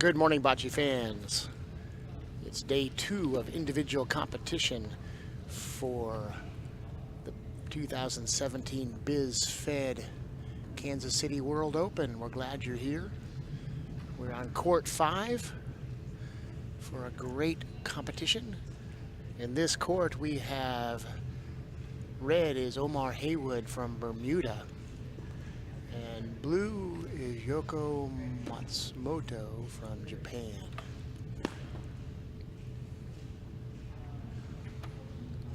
Good morning, Boccia fans. It's day 2 of individual competition for the 2017 Biz Fed Kansas City World Open. We're glad you're here. We're on court 5 for a great competition. In this court, we have red is Omar Hayward from Bermuda, and blue is Yoko Matsumoto from Japan.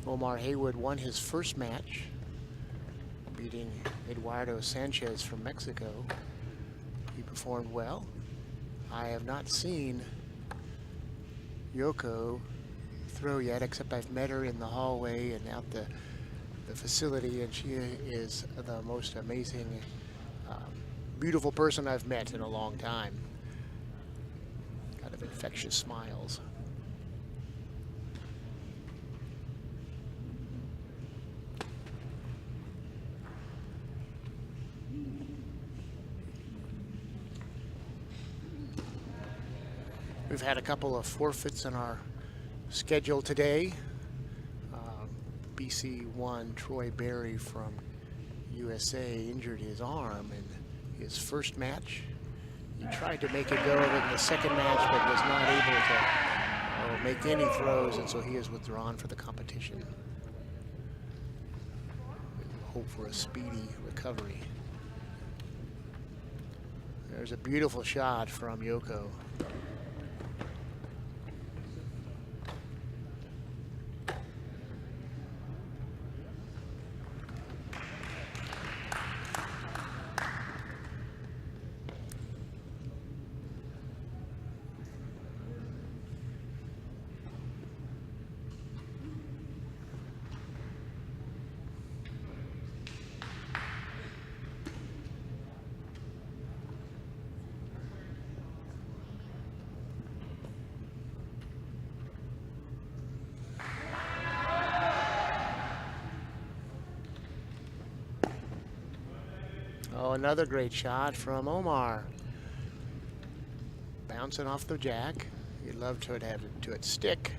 Omar Hayward won his first match, beating Eduardo Sanchez from Mexico. He performed well. I have not seen Yoko throw yet, except I've met her in the hallway and out the facility, and she is the most amazing, beautiful person I've met in a long time. Kind of infectious smiles. We've had a couple of forfeits in our schedule today. BC1 Troy Berry from USA injured his arm in his first match. He tried to make a go of it in the second match, but was not able to make any throws, and so he is withdrawn for the competition. We hope for a speedy recovery. There's a beautiful shot from Yoko. Oh, another great shot from Omar. Bouncing off the jack. You'd love to have it stick.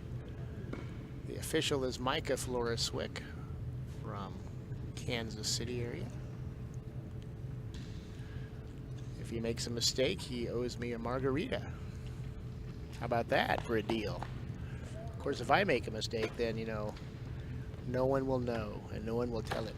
The official is Micah Floreswick from Kansas City area. If he makes a mistake, he owes me a margarita. How about that for a deal? Of course, if I make a mistake, then, you know, no one will know and no one will tell it.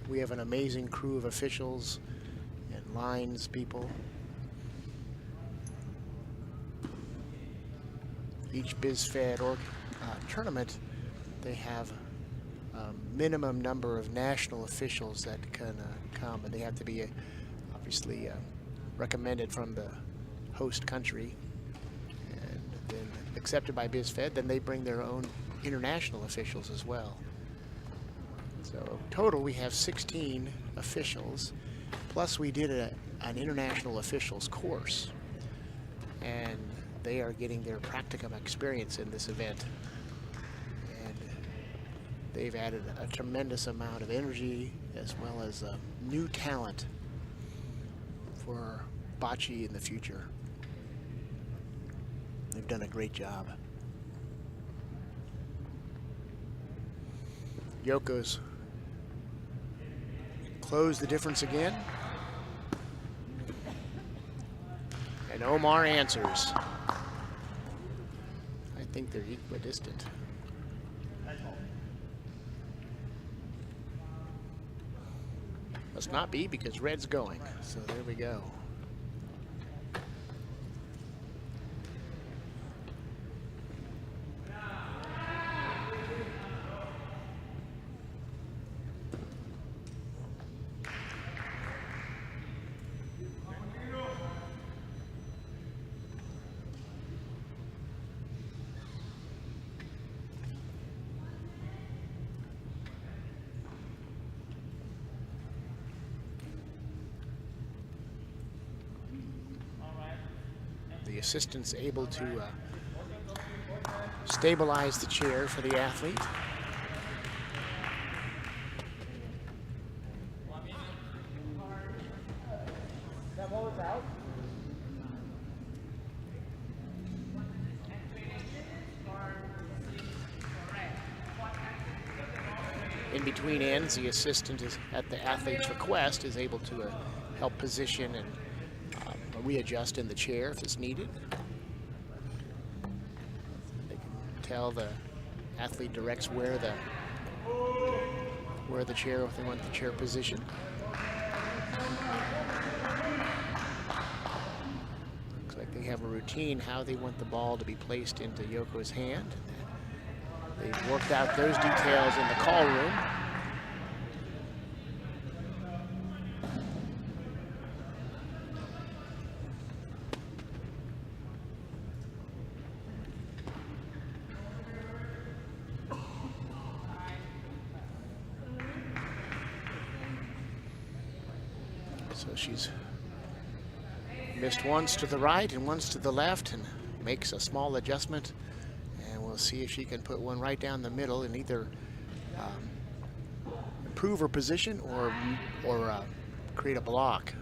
We have an amazing crew of officials and lines people. Each BizFed tournament, they have a minimum number of national officials that can come, and they have to be obviously recommended from the host country and then accepted by BizFed. Then they bring their own international officials as well. So total, we have 16 officials, plus we did an international officials course, and they are getting their practicum experience in this event. And they've added a tremendous amount of energy as well as new talent for Boccia in the future. They've done a great job. Yoko's close the difference again. And Omar answers. I think they're equidistant. Must not be, because red's going. So there we go. The assistant's able to stabilize the chair for the athlete. in between ends, the assistant is, at the athlete's request, is able to help position and readjust in the chair if it's needed. They can tell the athlete directs where the chair, if they want the chair position. Looks like they have a routine how they want the ball to be placed into Yoko's hand. They've worked out those details in the call room. So she's missed once to the right and once to the left and makes a small adjustment. And we'll see if she can put one right down the middle and either improve her position or create a block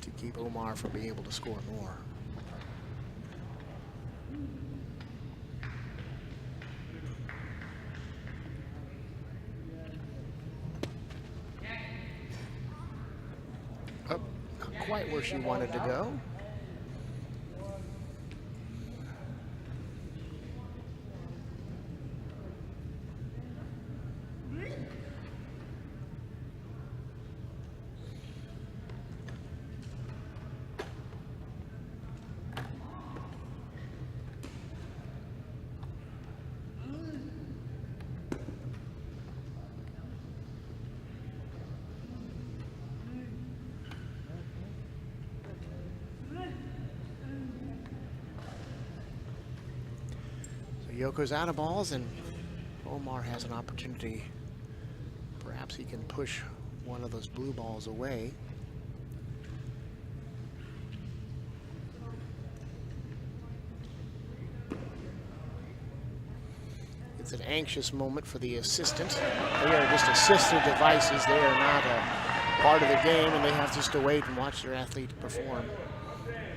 to keep Omar from being able to score more. Oh, not quite where she wanted to go. Yoko's out of balls, and Omar has an opportunity. Perhaps he can push one of those blue balls away. It's an anxious moment for the assistant. They are just assistive devices. They are not a part of the game, and they have just to wait and watch their athlete perform.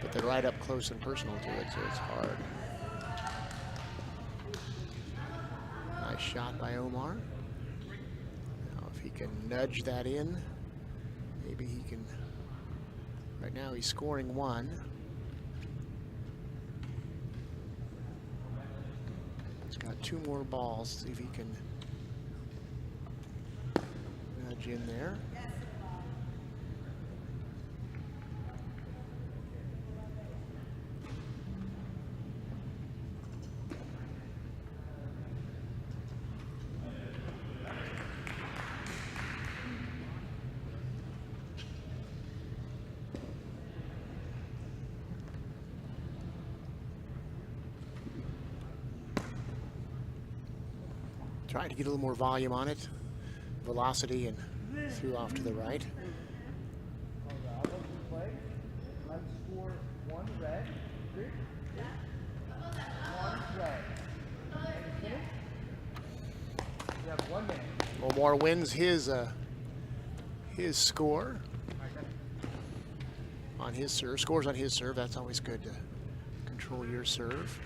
But they're right up close and personal to it, so it's hard. Nice shot by Omar. Now if he can nudge that in, maybe he can. Right now he's scoring one. He's got two more balls. See if he can nudge in there. Tried to get a little more volume on it, velocity, and threw off to the right. Omar wins his score on his serve. Scores on his serve. That's always good to control your serve.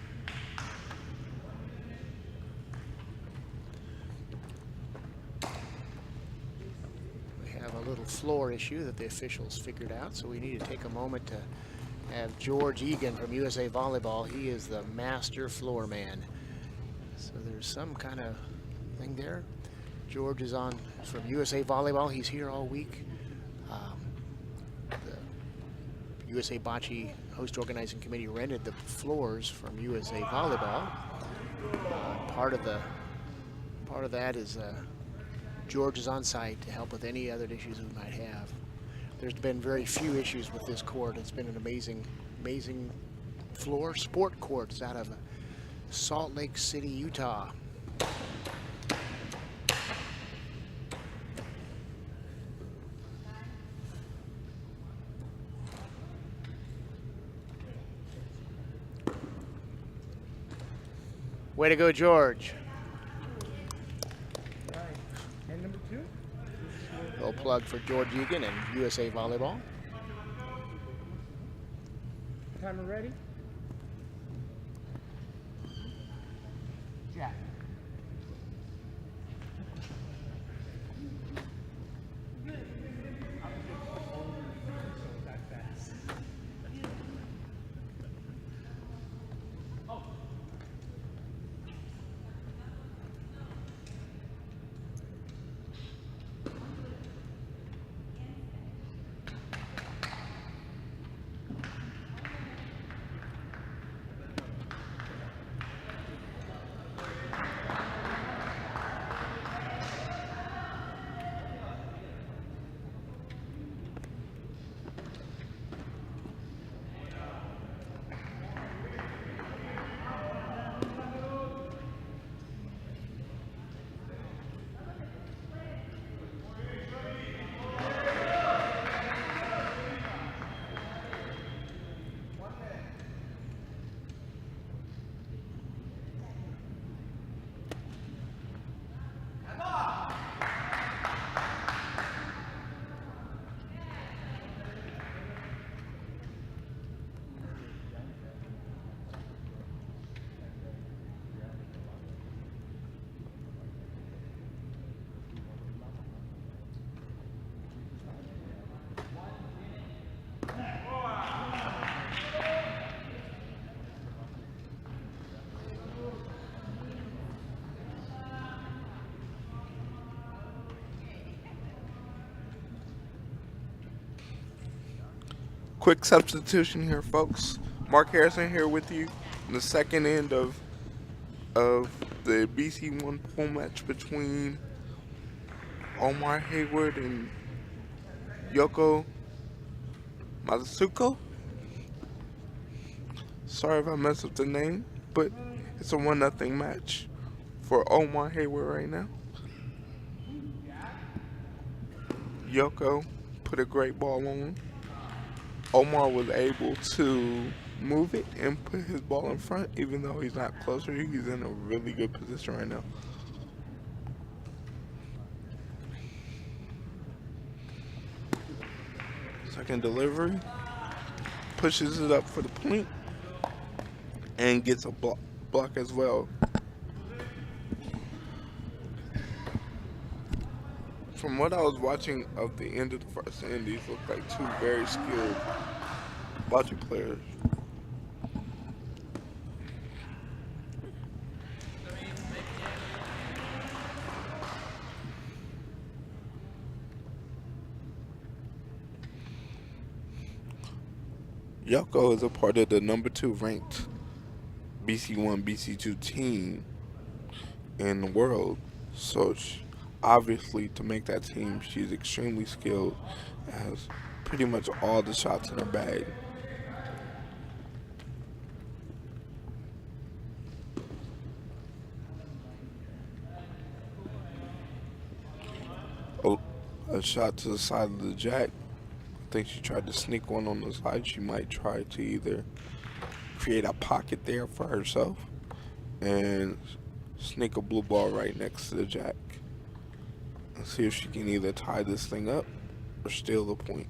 Little floor issue that the officials figured out, so we need to take a moment to have George Egan from USA Volleyball. He is the master floor man. So there's some kind of thing there. George is on from USA Volleyball. He's here all week. The USA Boccia host organizing committee rented the floors from USA Volleyball. Part of that is George is on site to help with any other issues we might have. There's been very few issues with this court. It's been an amazing floor. Sport court. It's out of Salt Lake City, Utah. Way to go, George. Little plug for George Egan and USA Volleyball. Timer ready? Jack. Quick substitution here, folks. Mark Harrison here with you in the second end of the BC1 pool match between Omar Hayward and Yoko Matsumoto. Sorry if I messed up the name, but it's a 1-0 match for Omar Hayward right now. Yoko put a great ball on. Omar was able to move it and put his ball in front, even though he's not closer. He's in a really good position right now. Second delivery. Pushes it up for the point and gets a block as well. From what I was watching of the end of the first end, these look like two very skilled bocce players. Yoko is a part of the number 2 ranked BC1, BC2 team in the world. So obviously to make that team, she's extremely skilled, has pretty much all the shots in her bag. Oh, a shot to the side of the jack. I think she tried to sneak one on the side. She might try to either create a pocket there for herself and sneak a blue ball right next to the jack and see if she can either tie this thing up or steal the point.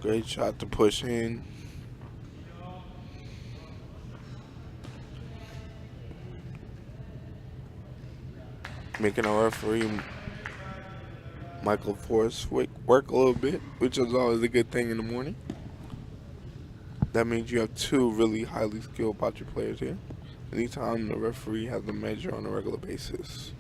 Great shot to push in. Making our referee, Michael Forrest, work a little bit, which is always a good thing in the morning. That means you have two really highly skilled bocce players here. Anytime the referee has a measure on a regular basis.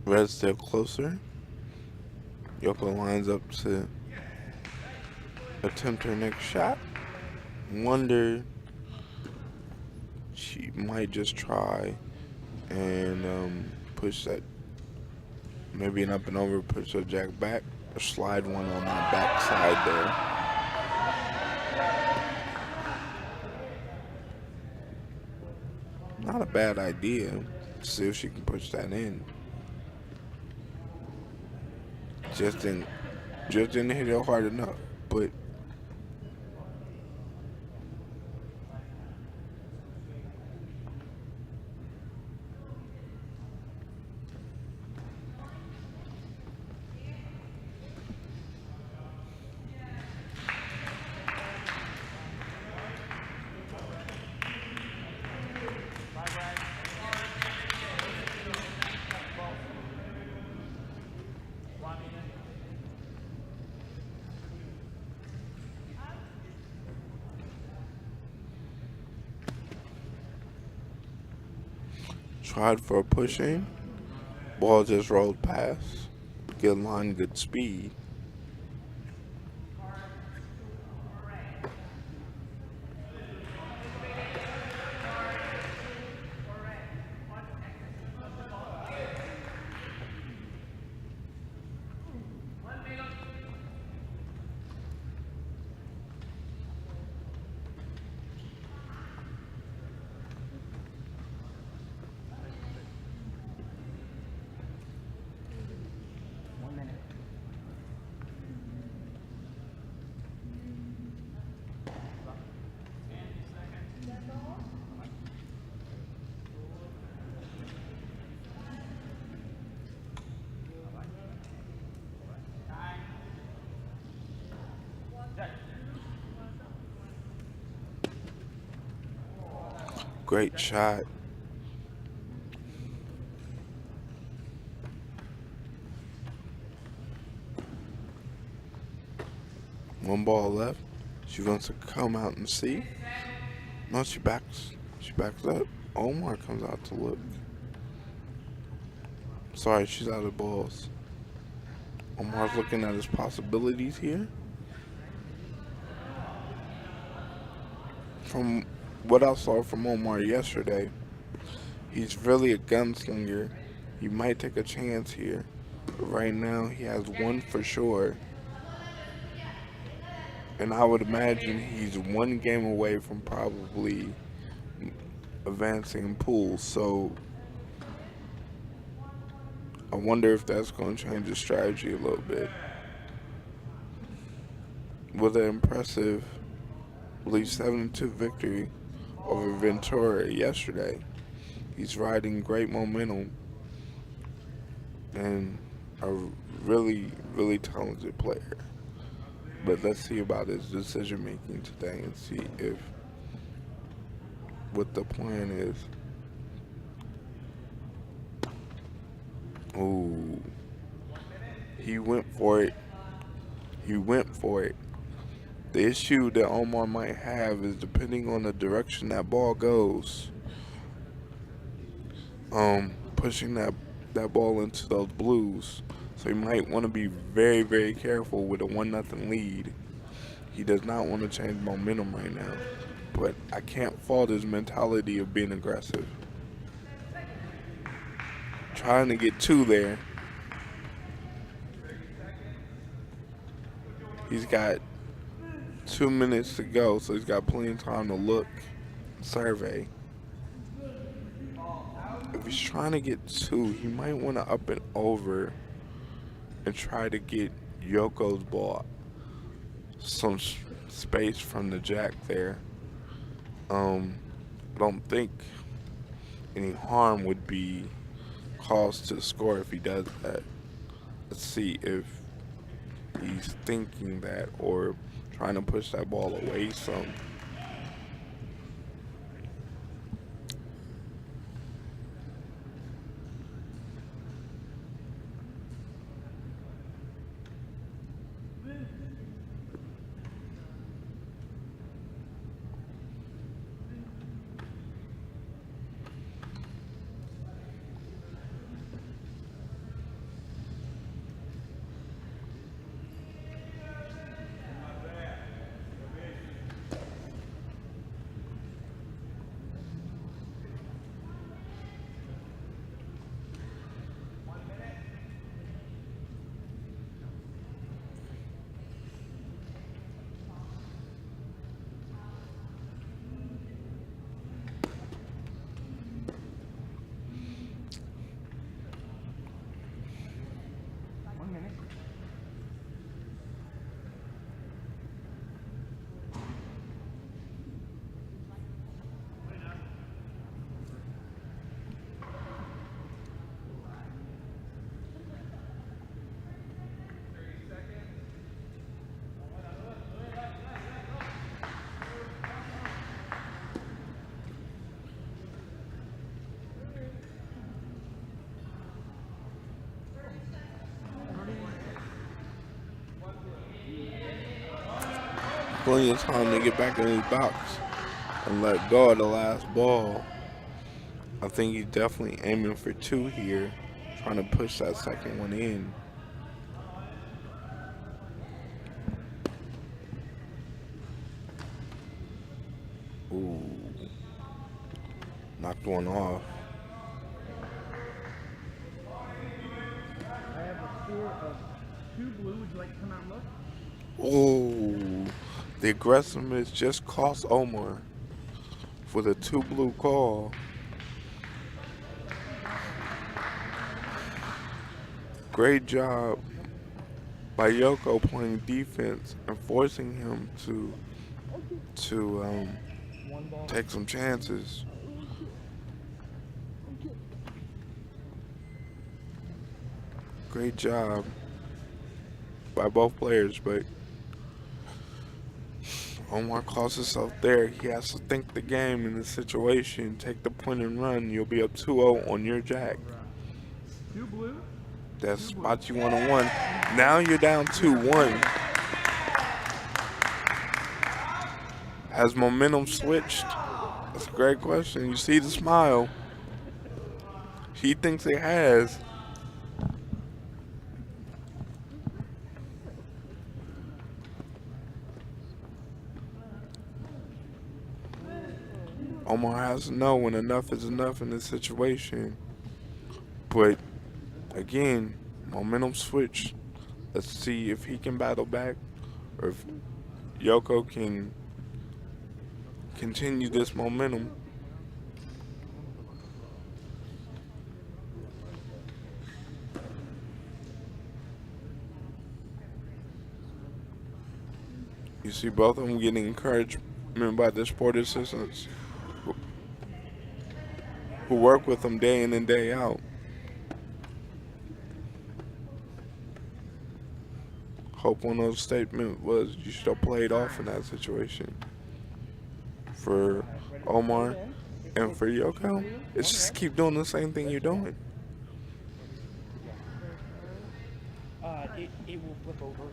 Red step closer. Yoko lines up to attempt her next shot. Wonder she might just try and push that, maybe an up and over, push the jack back, or slide one on that back side there. Not a bad idea. See if she can push that in. Just didn't hit it hard enough, but tried for a push in. Ball just rolled past. Good line, good speed. Great shot. One ball left. She wants to come out and see. No, she backs up. Omar comes out to look. Sorry, she's out of balls. Omar's looking at his possibilities here. From what I saw from Omar yesterday, he's really a gunslinger. He might take a chance here. But right now, he has one for sure. And I would imagine he's one game away from probably advancing pools. So I wonder if that's going to change his strategy a little bit. With an impressive, I believe, 7-2 victory over Ventura yesterday, he's riding great momentum and a really, really talented player. But let's see about his decision making today and see if what the plan is. Ooh. He went for it. He went for it. The issue that Omar might have is depending on the direction that ball goes. Pushing that ball into those blues. So he might want to be very, very careful with a 1-0 lead. He does not want to change momentum right now. But I can't fault his mentality of being aggressive. Trying to get 2 there. He's got 2 minutes to go, so he's got plenty of time to look, survey. If he's trying to get 2, he might want to up and over and try to get Yoko's ball some space from the jack there. I don't think any harm would be caused to the score if he does that. Let's see if he's thinking that or trying to push that ball away some. Plenty of time to get back in his box and let go of the last ball. I think he's definitely aiming for 2 here, trying to push that second one in. Ooh. Knocked one off. I have a score of 2 blue. Would you like to come out and look? Oh, the aggressiveness just cost Omar for the 2 blue call. Great job by Yoko playing defense and forcing him to take some chances. Great job by both players, but Omar calls himself there. He has to think the game in the situation. Take the point and run. You'll be up 2-0 on your jack. Two blue. That's spot you 1-on-1. Now you're down 2-1. Has momentum switched? That's a great question. You see the smile. He thinks it has. Omar has to know when enough is enough in this situation. But again, momentum switch. Let's see if he can battle back or if Yoko can continue this momentum. You see both of them getting encouragement by their sport assistants who work with them day in and day out. Hope one of those statements was you should have played off in that situation. For Omar and for Yoko, it's just keep doing the same thing you're doing. It will flip over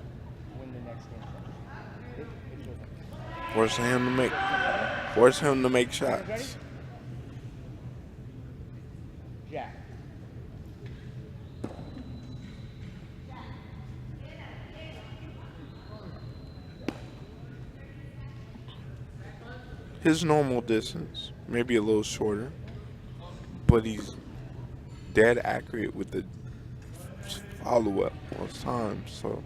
when the next game starts. Force him to make shots. Jack. His normal distance, maybe a little shorter, but he's dead accurate with the follow-up most times, so.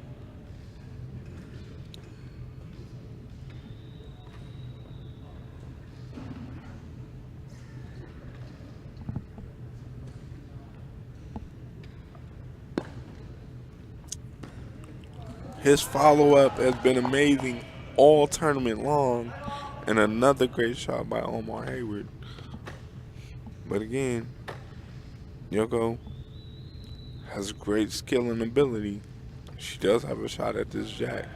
His follow-up has been amazing all tournament long, and another great shot by Omar Hayward. But again, Yoko has great skill and ability. She does have a shot at this jack.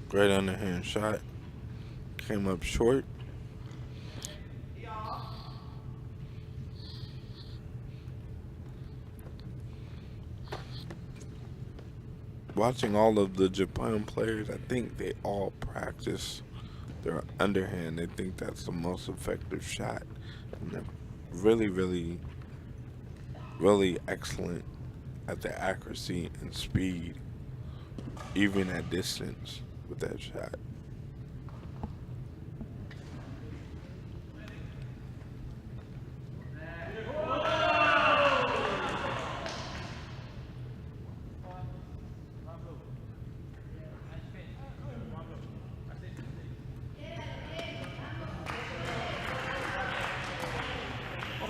Great underhand shot. Came up short. Watching all of the Japan players, I think they all practice their underhand. They think that's the most effective shot. And they're really, really, really excellent at the accuracy and speed, even at distance with that shot.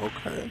Okay.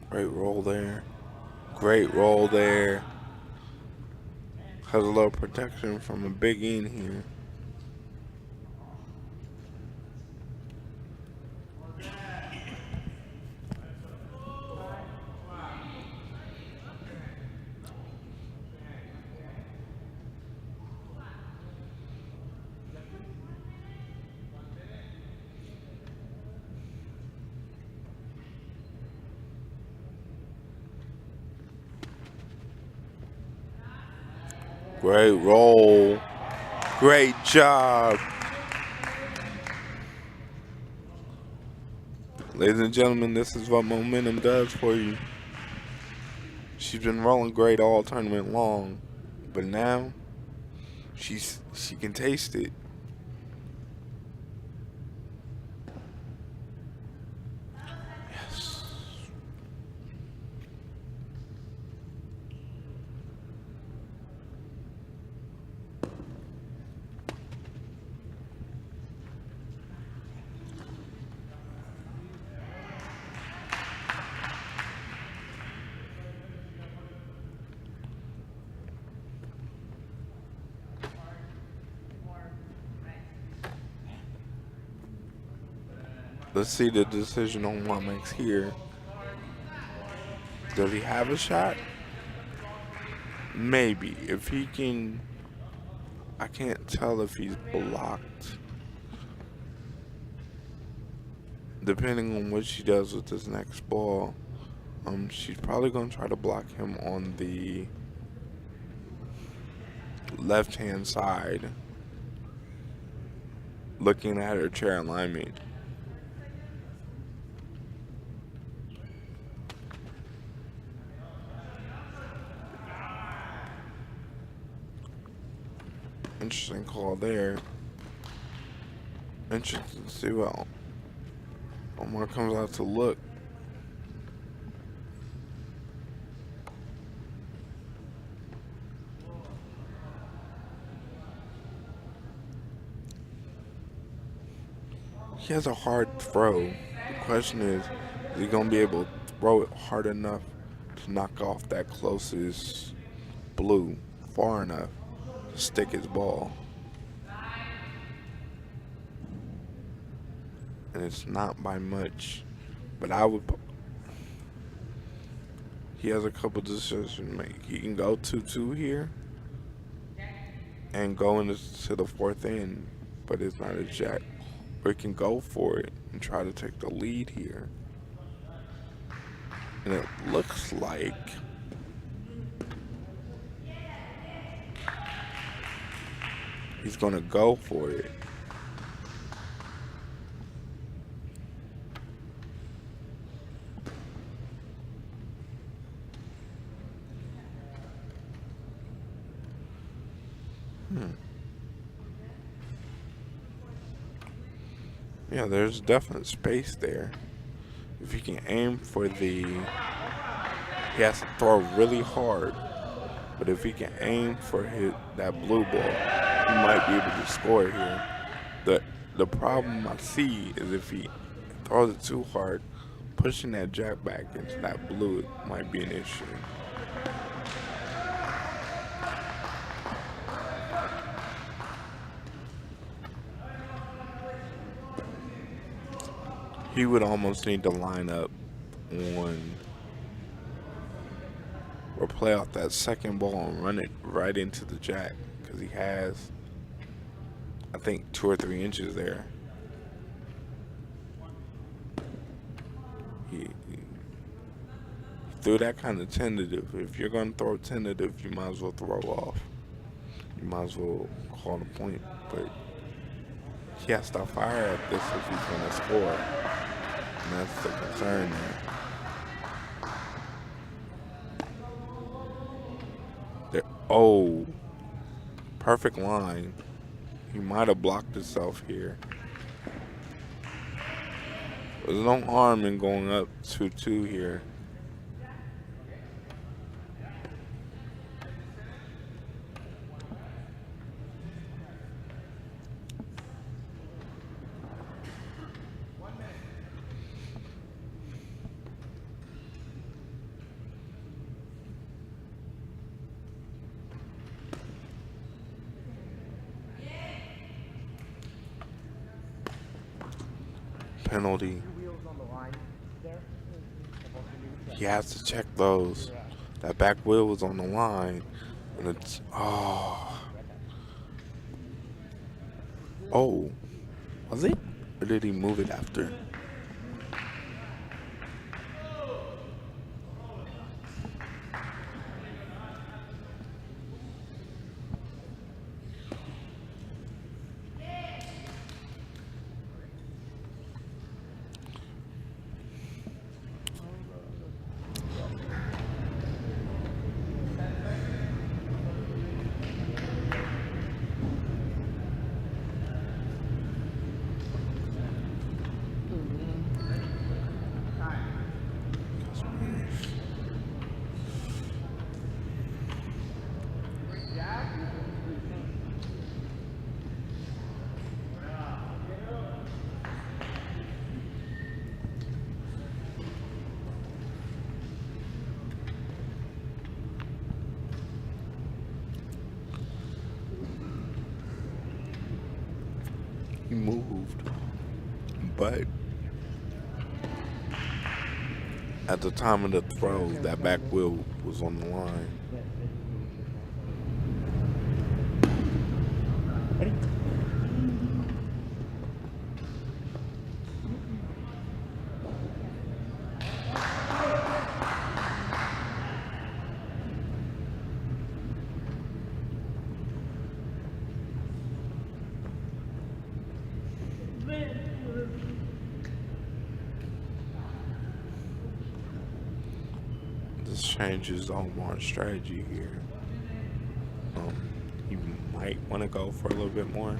Great roll there. Great roll there. Has a little protection from a big in here. Great roll. Great job. Ladies and gentlemen, this is what momentum does for you. She's been rolling great all tournament long, but now she can taste it. Yes. Let's see the decision on what makes here. Does he have a shot? Maybe. If he can... I can't tell if he's blocked. Depending on what she does with this next ball, she's probably going to try to block him on the left-hand side, looking at her chair alignment. Interesting call there. Interesting to see what Omar comes out to look. He has a hard throw. The question is he going to be able to throw it hard enough to knock off that closest blue far enough to stick his ball? And it's not by much, but I would. He has a couple decisions to make. He can go 2-2 here and go into the fourth end, but it's not a jack. Or he can go for it and try to take the lead here. And it looks like he's gonna go for it. Yeah, there's definite space there. If he can aim for the... He has to throw really hard. But if he can aim for that blue ball, he might be able to score here. The problem I see is if he throws it too hard, pushing that jack back into that blue might be an issue. He would almost need to line up on or play off that second ball and run it right into the jack, because he has, I think, 2 or 3 inches there. He threw that kind of tentative. If you're going to throw tentative, you might as well throw off. You might as well call the point, but he has to fire at this if he's going to score. And that's the concern there. Oh, perfect line. He might have blocked himself here. There's no harm in going up 2-2 here. Penalty. He has to check those. That back wheel was on the line, and it's oh, was it? Or did he move it after? but at the time of the throw, that back wheel was on the line. Ready? This changes Omar's strategy here. He might want to go for a little bit more.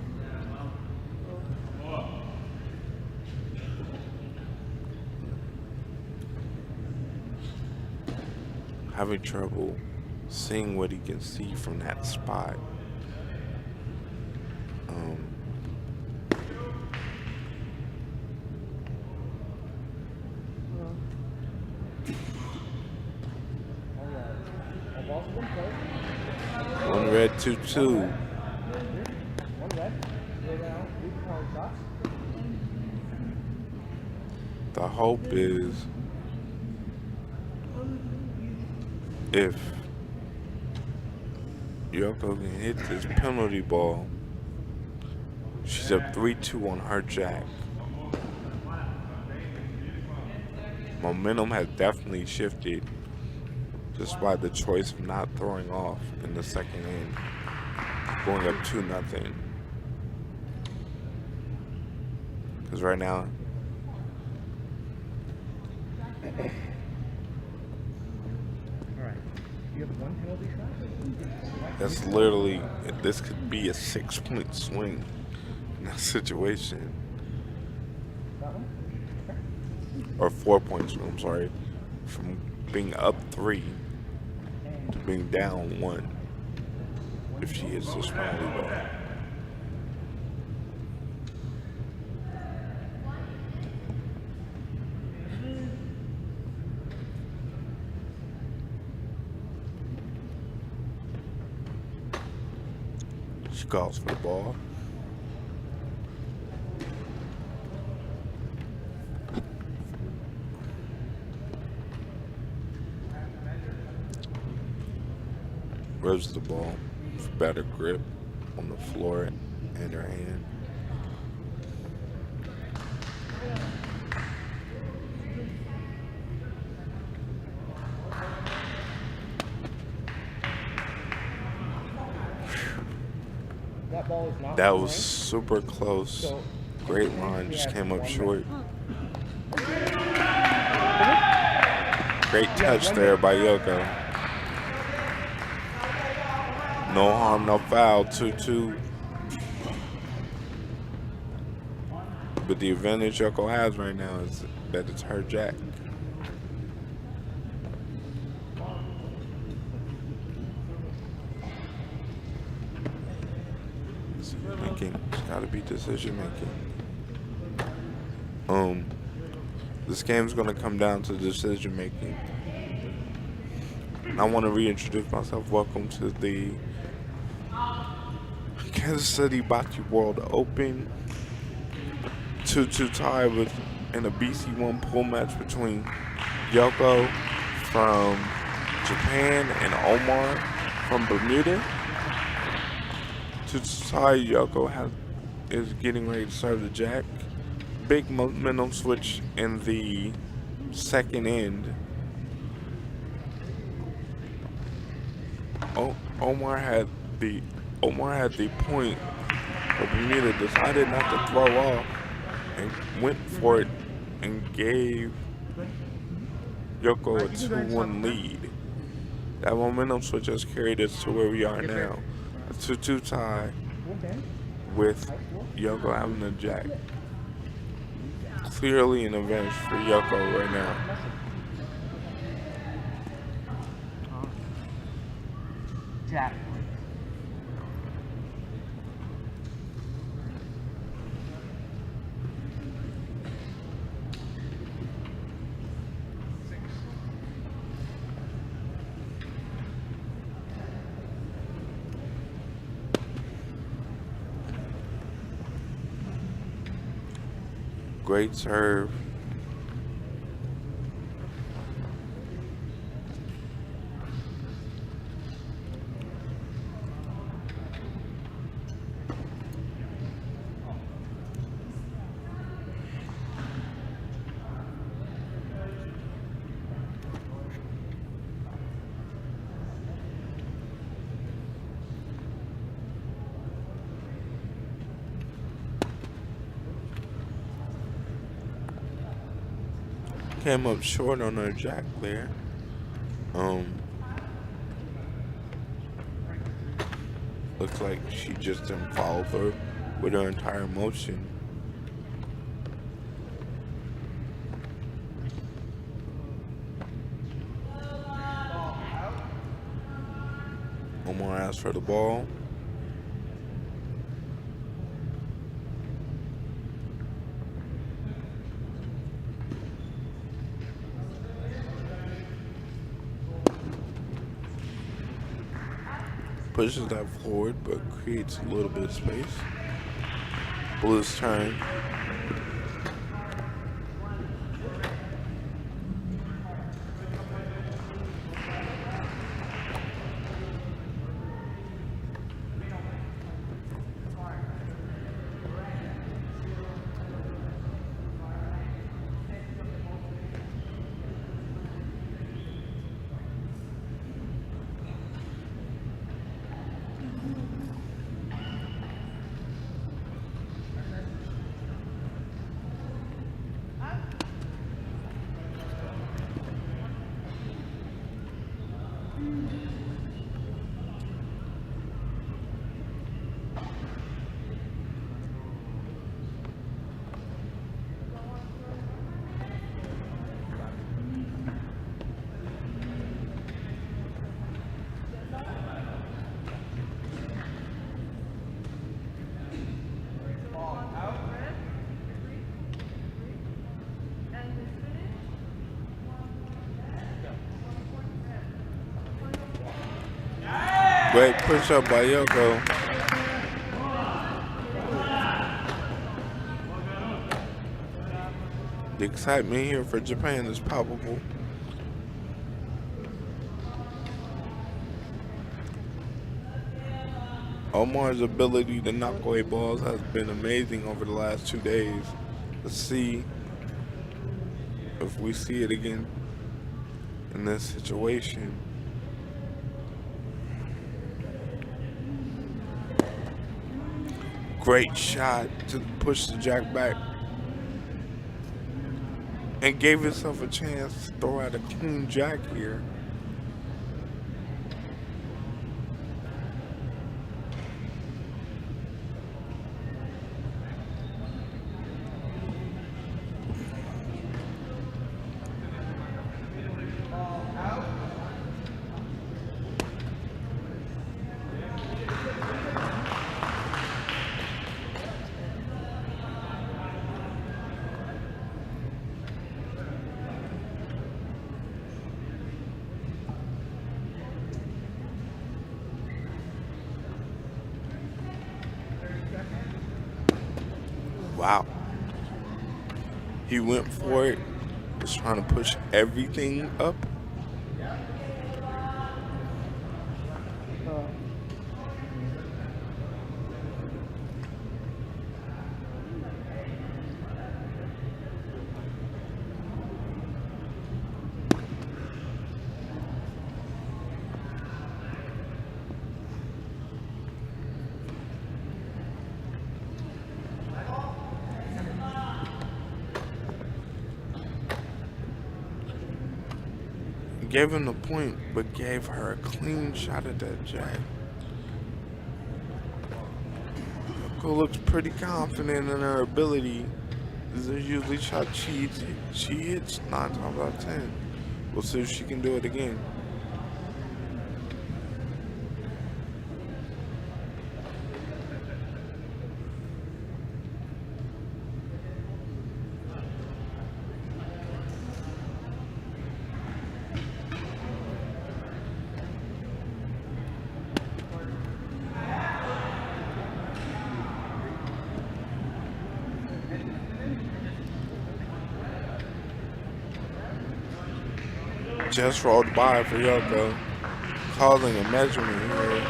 Having trouble seeing what he can see from that spot. One red, 2-2. One red. Shots. The hope is if Yoko can hit this penalty ball, she's up 3-2 on her jack. Momentum has definitely shifted just by the choice of not throwing off in the second end, going up 2-0. Because right now, Alright. You have one penalty shot? that's literally, this could be a 6-point swing in that situation. That one? Or 4-point swing, I'm sorry. From being up 3 to being down 1 if she hits this penalty ball. She calls for the ball. Rubs the ball for better grip on the floor and her hand. That ball is not. That was super close. Great line, just came up short. Great touch there by Yoko. No harm, no foul, 2-2. But the advantage Yoko has right now is that it's her jack. It's gotta be decision making. This game's gonna come down to decision making. And I want to reintroduce myself. Welcome to the Kansas City Boccia World Open. 2-2 tie in a BC1 pool match between Yoko from Japan and Omar from Bermuda. 2-2 tie, Yoko is getting ready to serve the jack. Big momentum switch in the second end. Omar had the point, but Bermuda decided not to throw off and went for it and gave Yoko a 2-1 lead. That momentum switch has carried us to where we are now. A 2-2 tie with Yoko having a jack. Clearly an advantage for Yoko right now. Jack. Great serve. Came up short on her jack there. Looks like she just didn't follow through with her entire motion. Omar asked for the ball. Pushes that forward, but creates a little bit of space. Blue's turn. Great push up by Yoko. The excitement here for Japan is palpable. Omar's ability to knock away balls has been amazing over the last 2 days. Let's see if we see it again in this situation. Great shot to push the jack back and gave himself a chance to throw out a clean jack here. Wow. He went for it, was trying to push everything up. Gave him the point, but gave her a clean shot at that jack. Yoko looks pretty confident in her ability. This is usually shot she hits 9 times out of 10. We'll see if she can do it again. Just rolled by for Yoko. Calling a measurement here.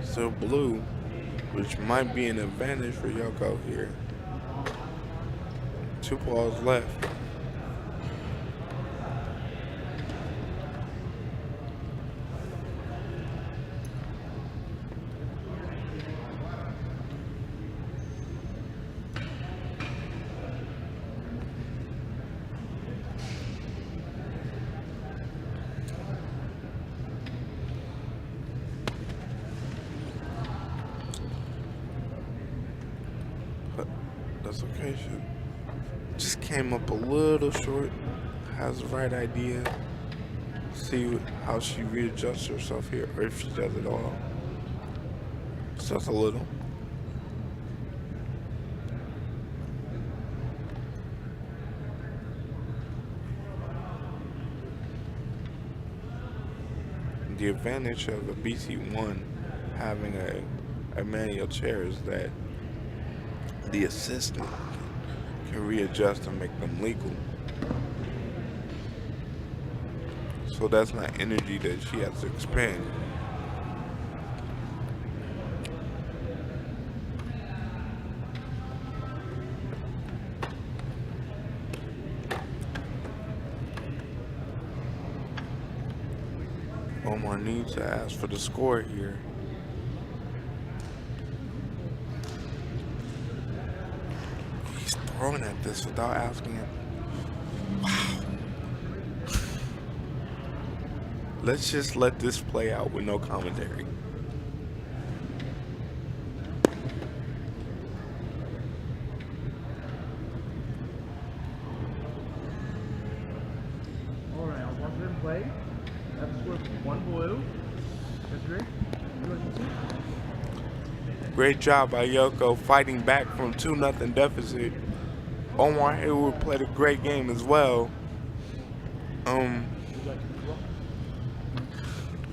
Still blue, which might be an advantage for Yoko here. 2 balls left. But that's okay. She just came up a little short. Has the right idea. See how she readjusts herself here, or if she does it all. Just a little. The advantage of a BC1 having a manual chair is that the assistant can readjust and make them legal. So that's not energy that she has to expend. Omar needs to ask for the score here. He's throwing at this without asking it. Wow. Let's just let this play out with no commentary. All right, I'll watch it in play. That's the score of 1 blue. That's great. Great job by Yoko fighting back from 2-0 deficit. Omar Hayward played a great game as well.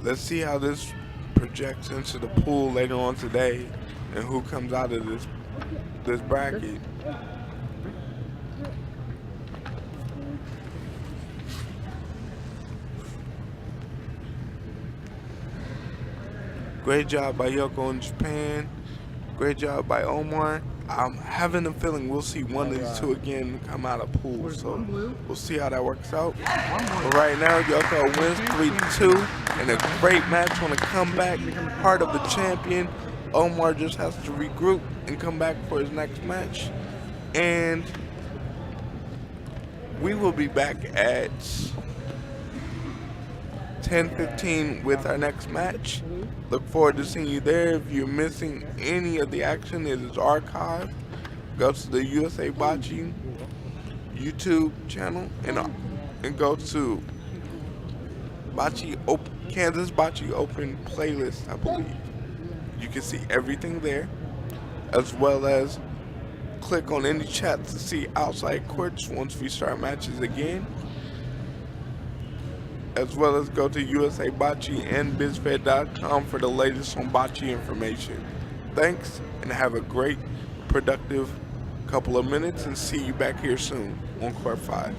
Let's see how this projects into the pool later on today and who comes out of this bracket. Great job by Yoko in Japan. Great job by Omar. I'm having a feeling we'll see one of these two again come out of pool. So we'll see how that works out. But right now, Yoko wins 3-2 in a great match on a comeback. Heart of the champion. Omar just has to regroup and come back for his next match. And we will be back at 10:15 with our next match. Look forward to seeing you there. If you're missing any of the action, it is archived. Go to the USA Boccia YouTube channel and go to Kansas Boccia Open playlist, I believe. You can see everything there, as well as click on any chat to see outside courts once we start matches again, as well as go to USA Boccia and bizfed.com for the latest on Boccia information. Thanks, and have a great, productive couple of minutes, and see you back here soon on Court 5.